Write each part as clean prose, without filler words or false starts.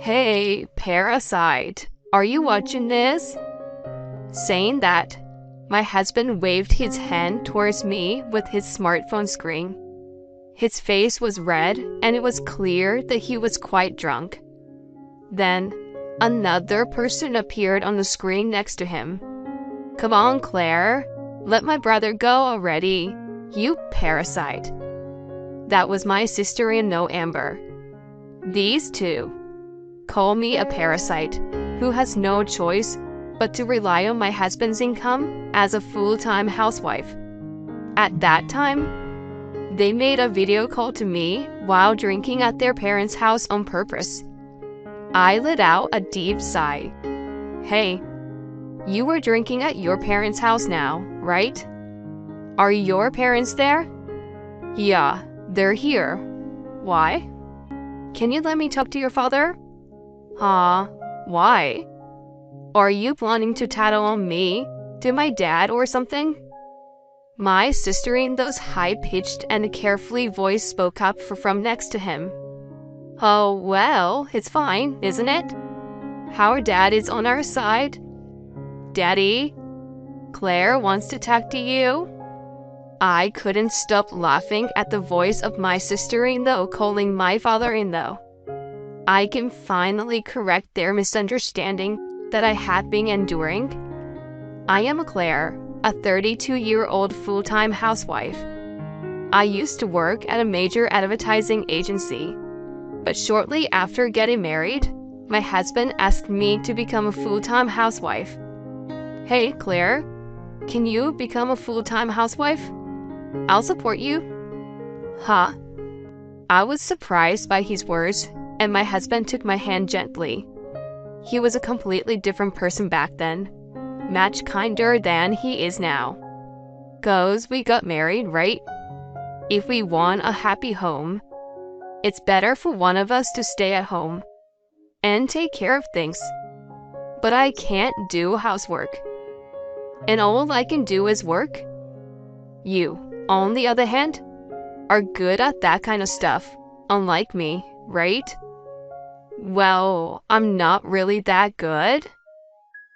Hey, parasite, are you watching this? Saying that, my husband waved his hand towards me with his smartphone screen. His face was red, and it was clear that he was quite drunk. Then, another person appeared on the screen next to him. Come on, Claire. Let my brother go already. You parasite. That was my sister-in-law, Amber. These two call me a parasite who has no choice but to rely on my husband's income as a full-time housewife. At that time, they made a video call to me while drinking at their parents' house on purpose. I let out a deep sigh. Hey, you were drinking at your parents' house now, right? Are your parents there? Yeah, they're here. Why? Can you let me talk to your father? Huh? Why? Are you planning to tattle on me, to my dad or something? My sister-in-law's high-pitched and carefully voice spoke up from next to him. Oh, well, it's fine, isn't it? Our dad is on our side. Daddy, Claire wants to talk to you. I couldn't stop laughing at the voice of my sister-in-law calling my father-in-law. I can finally correct their misunderstanding that I had been enduring. I am Claire, a 32-year-old full-time housewife. I used to work at a major advertising agency, but shortly after getting married, my husband asked me to become a full-time housewife. Hey, Claire, can you become a full-time housewife? I'll support you. Huh? I was surprised by his words, and my husband took my hand gently. He was a completely different person back then, much kinder than he is now. 'Cause we got married, right? If we want a happy home, it's better for one of us to stay at home and take care of things. But I can't do housework, and all I can do is work. You, on the other hand, are good at that kind of stuff, unlike me, right? Well, I'm not really that good.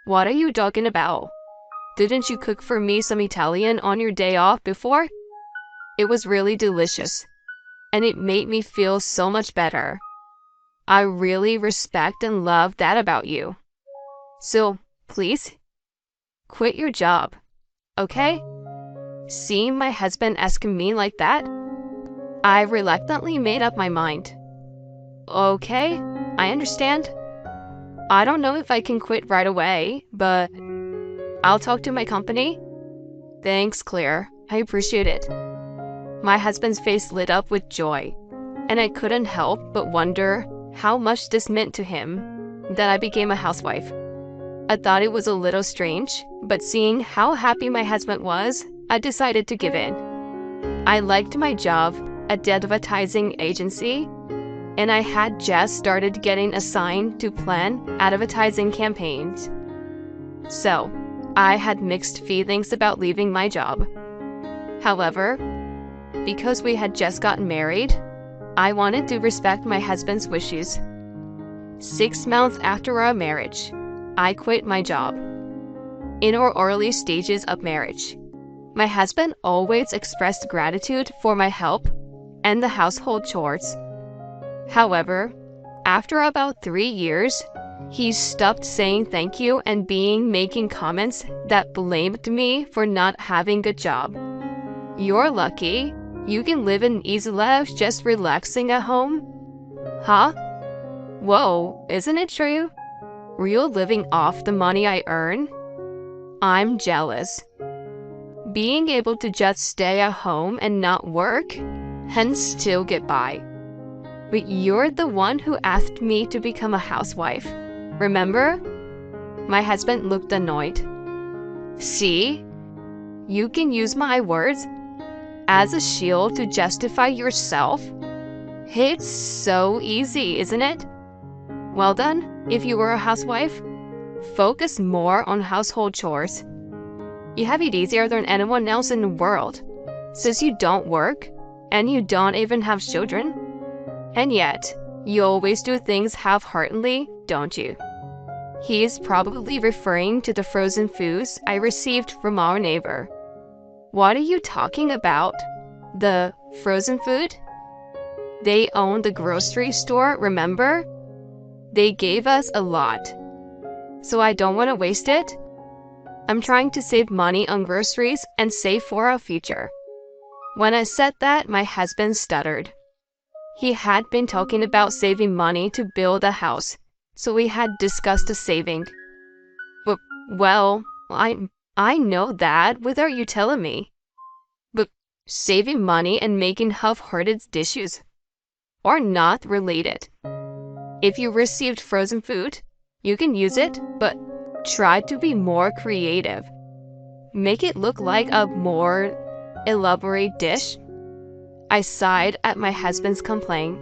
What are you talking about? Didn't you cook for me some Italian on your day off before? It was really delicious, and it made me feel so much better. I really respect and love that about you. So, please, quit your job, okay? Seeing my husband asking me like that, I reluctantly made up my mind. Okay, I understand. I don't know if I can quit right away, but I'll talk to my company. Thanks, Claire. I appreciate it. My husband's face lit up with joy, and I couldn't help but wonder how much this meant to him that I became a housewife. I thought it was a little strange, but seeing how happy my husband was, I decided to give in. I liked my job at the advertising agency, and I had just started getting assigned to plan advertising campaigns. So, I had mixed feelings about leaving my job. However, because we had just gotten married, I wanted to respect my husband's wishes. 6 months after our marriage, I quit my job. In our early stages of marriage, my husband always expressed gratitude for my help and the household chores. However, after about 3 years, he stopped saying thank you and making comments that blamed me for not having a job. You're lucky. You can live an easy life just relaxing at home. Huh? Whoa, isn't it true? Real living off the money I earn? I'm jealous. Being able to just stay at home and not work, hence still get by. But you're the one who asked me to become a housewife, remember? My husband looked annoyed. See? You can use my words as a shield to justify yourself. It's so easy, isn't it? Well done, if you were a housewife. Focus more on household chores. You have it easier than anyone else in the world, since you don't work, and you don't even have children. And yet, You always do things half-heartedly, don't you? He is probably referring to the frozen foods I received from our neighbor. What are you talking about? The frozen food? They own the grocery store, remember? They gave us a lot. So I don't want to waste it. I'm trying to save money on groceries and save for our future. When I said that, my husband stuttered. He had been talking about saving money to build a house, so we had discussed the saving. But, well, I know that without you telling me. But saving money and making half-hearted dishes are not related. If you received frozen food, you can use it, but try to be more creative. Make it look like a more elaborate dish. I sighed at my husband's complaint.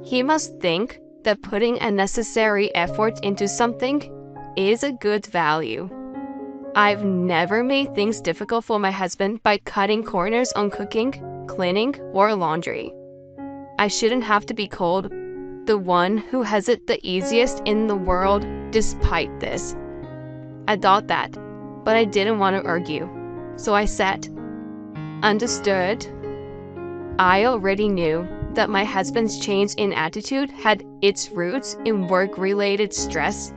He must think that putting a necessary effort into something is a good value. I've never made things difficult for my husband by cutting corners on cooking, cleaning, or laundry. I shouldn't have to be called the one who has it the easiest in the world despite this. I thought that, but I didn't want to argue. So I said, "Understood." I already knew that my husband's change in attitude had its roots in work-related stress.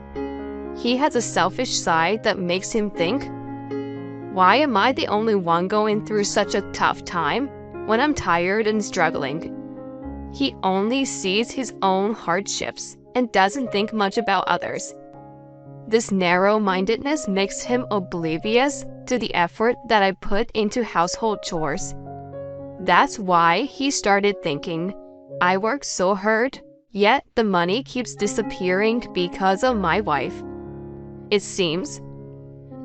He has a selfish side that makes him think, why am I the only one going through such a tough time when I'm tired and struggling? He only sees his own hardships and doesn't think much about others. This narrow-mindedness makes him oblivious to the effort that I put into household chores. That's why he started thinking, I work so hard, yet the money keeps disappearing because of my wife. It seems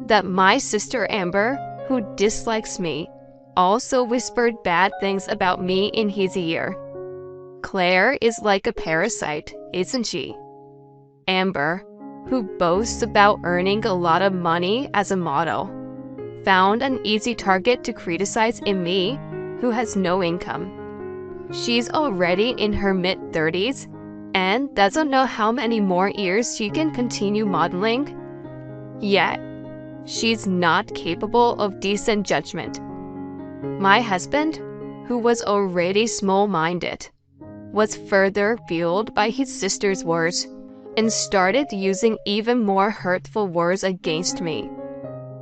that my sister Amber, who dislikes me, also whispered bad things about me in his ear. Claire is like a parasite, isn't she? Amber, who boasts about earning a lot of money as a model, found an easy target to criticize in me, who has no income. She's already in her mid-30s and doesn't know how many more years she can continue modeling. Yet, she's not capable of decent judgment. My husband, who was already small-minded, was further fueled by his sister's words and started using even more hurtful words against me.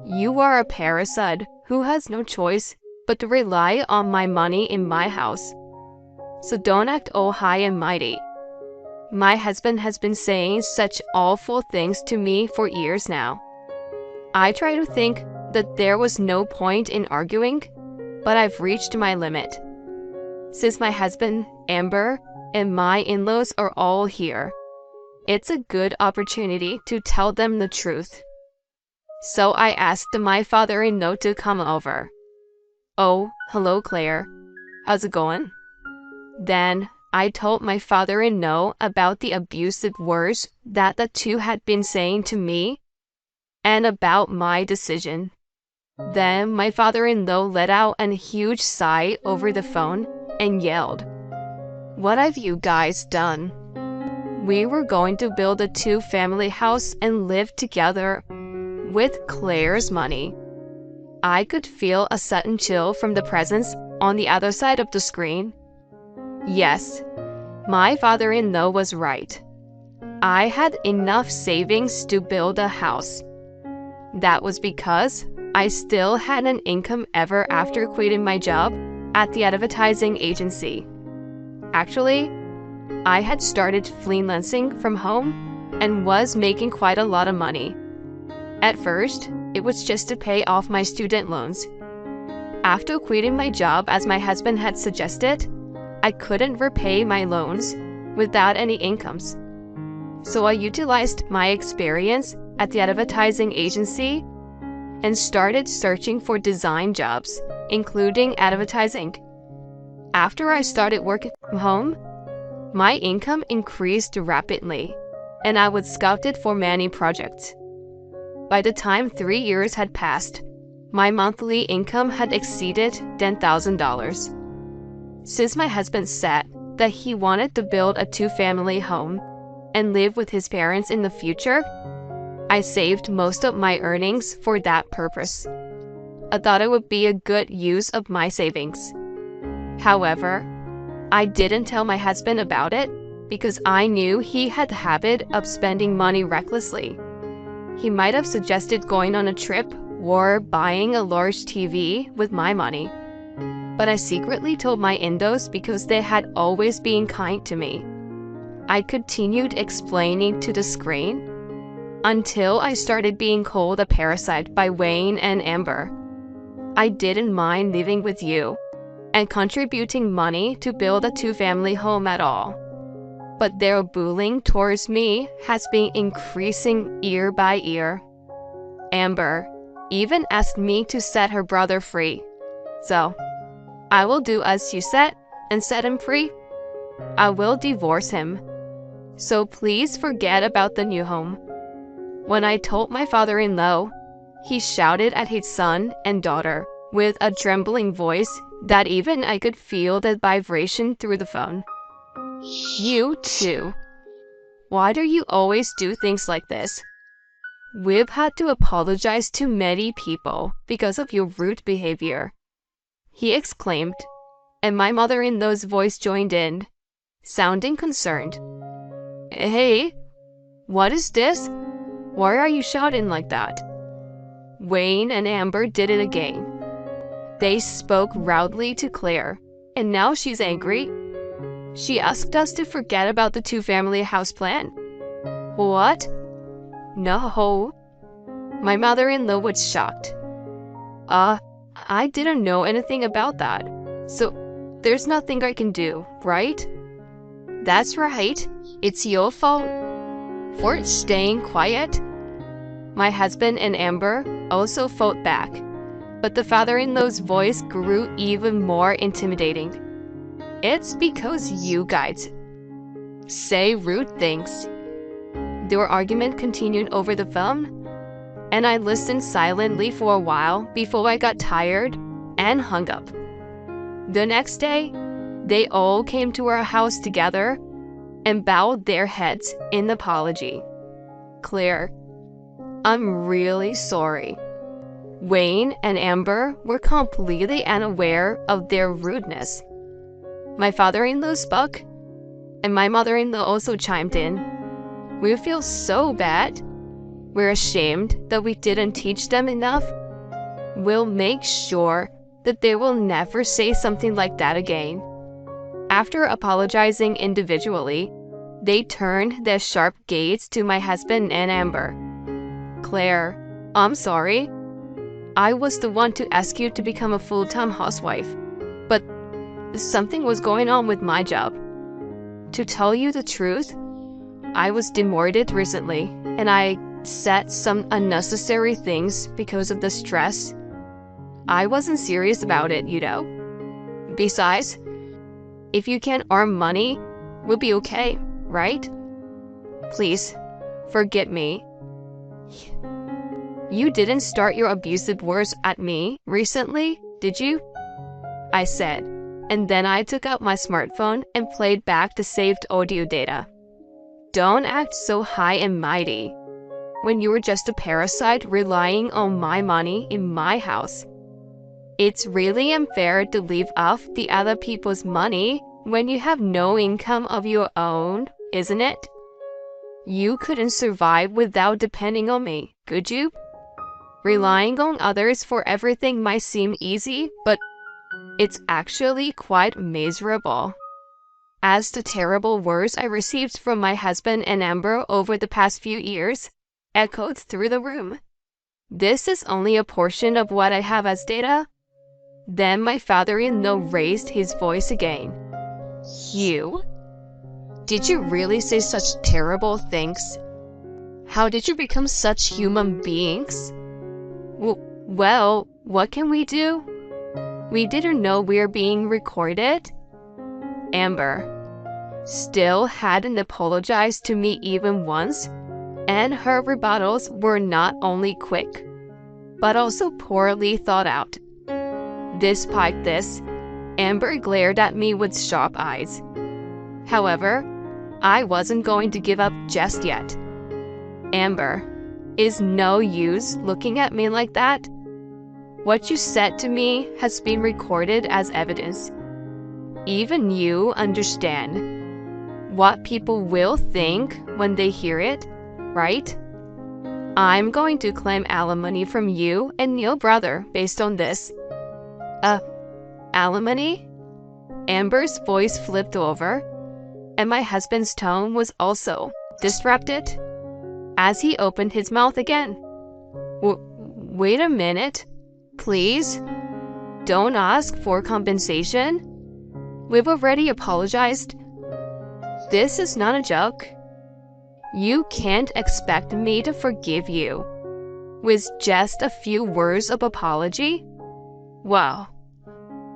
You are a parasite who has no choice but to rely on my money in my house. So don't act all high and mighty. My husband has been saying such awful things to me for years now. I try to think that there was no point in arguing, but I've reached my limit. Since my husband, Amber, and my in-laws are all here, it's a good opportunity to tell them the truth. So I asked my father-in-law to come over. Oh, hello, Claire. How's it going? Then I told my father-in-law about the abusive words that the two had been saying to me and about my decision. Then my father-in-law let out a huge sigh over the phone and yelled, "What have you guys done?" We were going to build a two-family house and live together with Claire's money. I could feel a sudden chill from the presence on the other side of the screen. Yes, my father-in-law was right. I had enough savings to build a house. That was because I still had an income ever after quitting my job at the advertising agency. Actually, I had started freelancing from home and was making quite a lot of money. At first, it was just to pay off my student loans. After quitting my job as my husband had suggested, I couldn't repay my loans without any incomes. So I utilized my experience at the advertising agency and started searching for design jobs, including advertising. After I started working from home, my income increased rapidly, and I was scouted for many projects. By the time 3 years had passed, my monthly income had exceeded $10,000. Since my husband said that he wanted to build a two-family home and live with his parents in the future. I saved most of my earnings for that purpose. I thought it would be a good use of my savings. However, I didn't tell my husband about it because I knew he had the habit of spending money recklessly. He might have suggested going on a trip or buying a large TV with my money. But I secretly told my in-laws because they had always been kind to me. I continued explaining to the screen until I started being called a parasite by Wayne and Amber. I didn't mind living with you and contributing money to build a two-family home at all. But their bullying towards me has been increasing year by year. Amber even asked me to set her brother free. So, I will do as you said and set him free. I will divorce him. So please forget about the new home. When I told my father-in-law, he shouted at his son and daughter with a trembling voice that even I could feel the vibration through the phone. You too. Why do you always do things like this? We've had to apologize to many people because of your rude behavior, he exclaimed, and my mother-in-law's voice joined in, sounding concerned. Hey, what is this? Why are you shouting like that? Wayne and Amber did it again. They spoke loudly to Claire, and now she's angry. She asked us to forget about the two-family house plan. What? No. My mother-in-law was shocked. I didn't know anything about that. So, there's nothing I can do, right? That's right. It's your fault for staying quiet. My husband and Amber also fought back, but the father-in-law's voice grew even more intimidating. It's because you guys say rude things. Their argument continued over the phone, and I listened silently for a while before I got tired and hung up. The next day, they all came to our house together and bowed their heads in apology. Claire, I'm really sorry. Wayne and Amber were completely unaware of their rudeness. My father-in-law spoke, and my mother-in-law also chimed in. We feel so bad. We're ashamed that we didn't teach them enough. We'll make sure that they will never say something like that again. After apologizing individually, they turned their sharp gaze to my husband and Amber. Claire, I'm sorry. I was the one to ask you to become a full-time housewife, but something was going on with my job. To tell you the truth, I was demoted recently, and I said some unnecessary things because of the stress. I wasn't serious about it, you know. Besides, if you can earn money, we'll be okay, right? Please, forgive me. You didn't start your abusive words at me recently, did you? I said, and then I took out my smartphone and played back the saved audio data. Don't act so high and mighty when you were just a parasite relying on my money in my house. It's really unfair to live off the other people's money when you have no income of your own, isn't it? You couldn't survive without depending on me, could you? Relying on others for everything might seem easy, but it's actually quite miserable. As the terrible words I received from my husband and Amber over the past few years echoed through the room. This is only a portion of what I have as data. Then my father-in-law raised his voice again. You? Did you really say such terrible things? How did you become such human beings? Well, what can we do? We didn't know we were being recorded. Amber still hadn't apologized to me even once, and her rebuttals were not only quick, but also poorly thought out. Despite this, Amber glared at me with sharp eyes. However, I wasn't going to give up just yet. Amber, is no use looking at me like that. What you said to me has been recorded as evidence. Even you understand what people will think when they hear it, right? I'm going to claim alimony from you and your brother based on this. Alimony? Amber's voice flipped over, and my husband's tone was also disrupted as he opened his mouth again. Wait a minute, please. Don't ask for compensation. We've already apologized. This is not a joke. You can't expect me to forgive you with just a few words of apology? Well,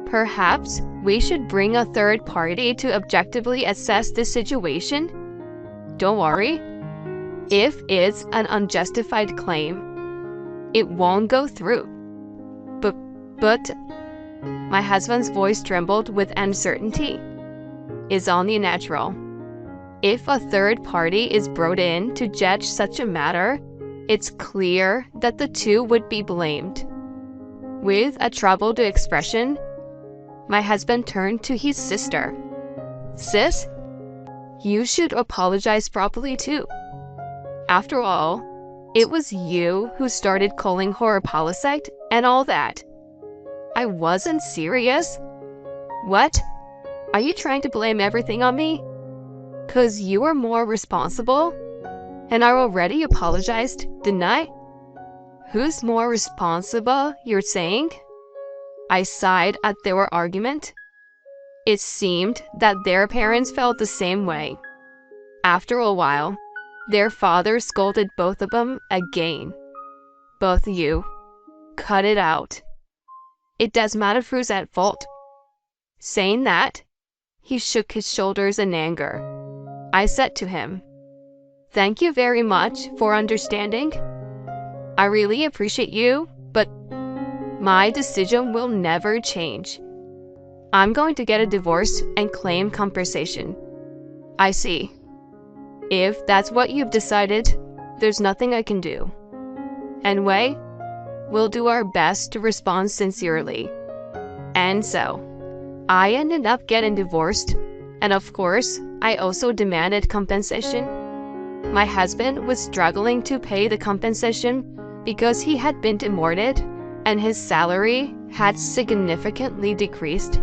perhaps we should bring a third party to objectively assess this situation? Don't worry. If it's an unjustified claim, it won't go through. But my husband's voice trembled with uncertainty. It's only natural. If a third party is brought in to judge such a matter, it's clear that the two would be blamed. With a troubled expression, my husband turned to his sister. Sis, you should apologize properly too. After all, it was you who started calling her a parasite and all that. I wasn't serious. What? Are you trying to blame everything on me? 'Cause you are more responsible? And I already apologized, didn't I? Who's more responsible, you're saying? I sighed at their argument. It seemed that their parents felt the same way. After a while, their father scolded both of them again. Both you. Cut it out. It does matter who's at fault. Saying that, he shook his shoulders in anger. I said to him, "Thank you very much for understanding. I really appreciate you, but my decision will never change. I'm going to get a divorce and claim compensation." I see. If that's what you've decided, there's nothing I can do. Anyway, we'll do our best to respond sincerely. And so, I ended up getting divorced, and of course, I also demanded compensation. My husband was struggling to pay the compensation because he had been demoted and his salary had significantly decreased.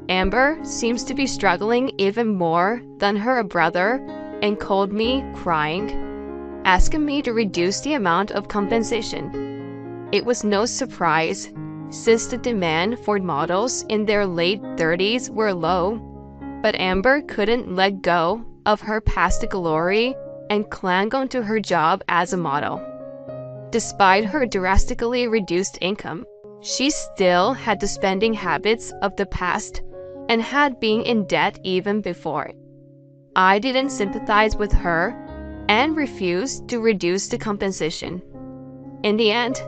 Amber seems to be struggling even more than her brother and called me crying, asking me to reduce the amount of compensation. It was no surprise, since the demand for models in their late 30s were low, but Amber couldn't let go of her past glory and clung onto her job as a model. Despite her drastically reduced income, she still had the spending habits of the past and had been in debt even before. I didn't sympathize with her and refused to reduce the compensation. In the end,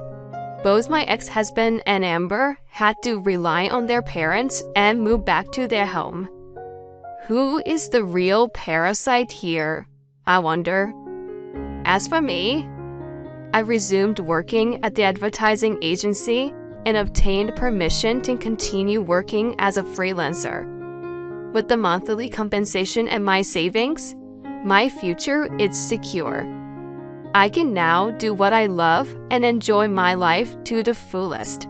both my ex-husband and Amber had to rely on their parents and move back to their home. Who is the real parasite here, I wonder? As for me, I resumed working at the advertising agency and obtained permission to continue working as a freelancer. With the monthly compensation and my savings, my future is secure. I can now do what I love and enjoy my life to the fullest.